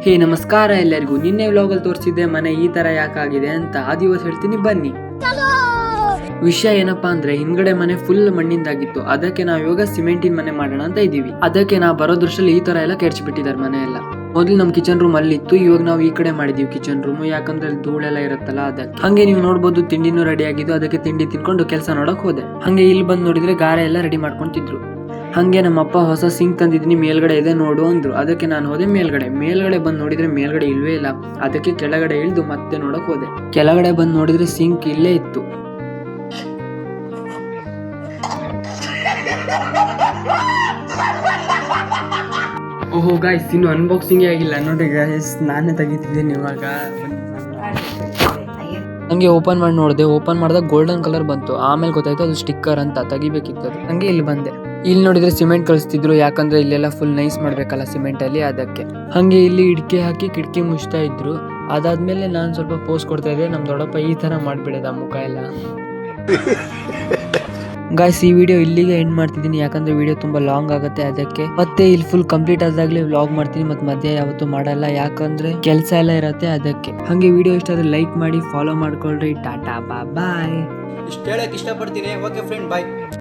ಹೇ ನಮಸ್ಕಾರ ಎಲ್ಲರಿಗೂ. ನಿನ್ನೆ ವ್ಲಾಗಲ್ಲಿ ತೋರಿಸಿದ್ದೆ ಮನೆ ಈ ತರ ಯಾಕಾಗಿದೆ ಅಂತ. ಆ ದಿವಸ ಹೇಳ್ತೀನಿ ಬನ್ನಿ. ವಿಷಯ ಏನಪ್ಪಾ ಅಂದ್ರೆ ಹಿಂದ್ಗಡೆ ಮನೆ ಫುಲ್ ಮಣ್ಣಿಂದಾಗಿತ್ತು. ಅದಕ್ಕೆ ನಾವು ಇವಾಗ ಸಿಮೆಂಟಿನ ಮನೆ ಮಾಡೋಣ ಅಂತ ಇದೀವಿ. ಅದಕ್ಕೆ ನಾವು ಬರೋದ್ರಷ್ಟಲ್ಲಿ ಈ ತರ ಎಲ್ಲ ಕೆರ್ಚಿಬಿಟ್ಟಿದ್ದಾರೆ ಮನೆ ಎಲ್ಲ. ಮೊದಲು ನಮ್ ಕಿಚನ್ ರೂಮ್ ಅಲ್ಲಿ ಇತ್ತು, ಇವಾಗ ನಾವು ಈ ಕಡೆ ಮಾಡಿದೀವಿ ಕಿಚನ್ ರೂಮ್. ಯಾಕಂದ್ರೆ ಅಲ್ಲಿ ಧೂಳೆಲ್ಲ ಇರುತ್ತಲ್ಲ ಅದಕ್ಕೆ. ಹಂಗೆ ನೀವು ನೋಡ್ಬೋದು ತಿಂಡಿನೂ ರೆಡಿ ಆಗಿದ್ದು. ಅದಕ್ಕೆ ತಿಂಡಿ ತಿನ್ಕೊಂಡು ಕೆಲಸ ನೋಡಕ್ ಹೋದೆ. ಹಂಗೆ ಇಲ್ಲಿ ಬಂದು ನೋಡಿದ್ರೆ ಗಾರೆ ಎಲ್ಲ ರೆಡಿ ಮಾಡ್ಕೊಂತಿದ್ರು. ಹಂಗೆ ನಮ್ಮಪ್ಪ ಹೊಸ ಸಿಂಕ್ ತಂದಿದ್ದೀನಿ, ಮೇಲ್ಗಡೆ ಇದೆ ನೋಡು ಅಂದ್ರು. ಅದಕ್ಕೆ ನಾನು ಹೋದೆ ಮೇಲ್ಗಡೆ ಬಂದು ನೋಡಿದ್ರೆ ಮೇಲ್ಗಡೆ ಇಲ್ವೇ ಇಲ್ಲ. ಅದಕ್ಕೆ ಕೆಳಗಡೆ ಇಳಿದು ಮತ್ತೆ ನೋಡಕ್ ಹೋದೆ. ಕೆಳಗಡೆ ಬಂದು ನೋಡಿದ್ರೆ ಸಿಂಕ್ ಇಲ್ಲೇ ಇತ್ತು. ಓಹೋ ಗಾಯ್ಸ್, ಇನ್ನು ಅನ್ಬಾಕ್ಸಿಂಗ್ ಆಗಿಲ್ಲ ನೋಡಿ ಗಾಯ್ಸ್, ನಾನೇ ತೆಗಿತಿದ್ದೀನಿ ಇವಾಗ. ಹಂಗೆ ಓಪನ್ ಮಾಡಿ ನೋಡಿದೆ. ಓಪನ್ ಮಾಡಿದಾಗ ಗೋಲ್ಡನ್ ಕಲರ್ ಬಂತು. ಆಮೇಲೆ ಗೊತ್ತಾಯ್ತು ಅದು ಸ್ಟಿಕ್ಕರ್ ಅಂತ, ತೆಗಿಬೇಕಿತ್ತು ಅದು. ಹಂಗೆ ಇಲ್ಲಿ ಬಂದೆ. ಇಲ್ಲಿ ನೋಡಿದ್ರೆ ಸಿಮೆಂಟ್ ಕಳಿಸ್ತಿದ್ರು, ಯಾಕಂದ್ರೆ ಇಲ್ಲೆಲ್ಲ ಫುಲ್ ನೈಸ್ ಮಾಡ್ಬೇಕಲ್ಲ ಸಿಮೆಂಟ್ ಅಲ್ಲಿ, ಅದಕ್ಕೆ. ಹಂಗೆ ಇಲ್ಲಿ ಇಡ್ಕೆ ಹಾಕಿ ಕಿಟಕಿ ಮುಚ್ತಾ ಇದ್ರು. ಅದಾದ್ಮೇಲೆ ನಾನು ಸ್ವಲ್ಪ ಪೋಸ್ ಕೊಡ್ತಾ ಇದ್ದೆ. ನಮ್ ದೊಡ್ಡಪ್ಪ ಈ ತರ ಮಾಡ್ಬಿಡಿದ ಮುಖ ಎಲ್ಲ. ಗಾಯ್ಸ್, ಈ ವಿಡಿಯೋ ಇಲ್ಲಿಗೆ ಎಂಡ್ ಮಾಡ್ತಿದ್ದೀನಿ, ಯಾಕಂದ್ರೆ ವಿಡಿಯೋ ತುಂಬಾ ಲಾಂಗ್ ಆಗುತ್ತೆ. ಅದಕ್ಕೆ ಮತ್ತೆ ಇಲ್ಲಿ ಫುಲ್ ಕಂಪ್ಲೀಟ್ ಆದಾಗ್ಲೇ ವ್ಲಾಗ್ ಮಾಡ್ತೀನಿ. ಮತ್ತೆ ಮಧ್ಯ ಯಾವತ್ತೂ ಮಾಡಲ್ಲ, ಯಾಕಂದ್ರೆ ಕೆಲಸ ಎಲ್ಲ ಇರತ್ತೆ ಅದಕ್ಕೆ. ಹಂಗೆ ವಿಡಿಯೋ ಇಷ್ಟ ಆದ್ರೆ ಲೈಕ್ ಮಾಡಿ, ಫಾಲೋ ಮಾಡ್ಕೊಳ್ರಿ. ಟಾಟಾ ಬಾಯ್. ಇಷ್ಟ ಹೇಳಕ್ ಇಷ್ಟಪಡ್ತೀನಿ. ಓಕೆ ಫ್ರೆಂಡ್, ಬಾಯ್.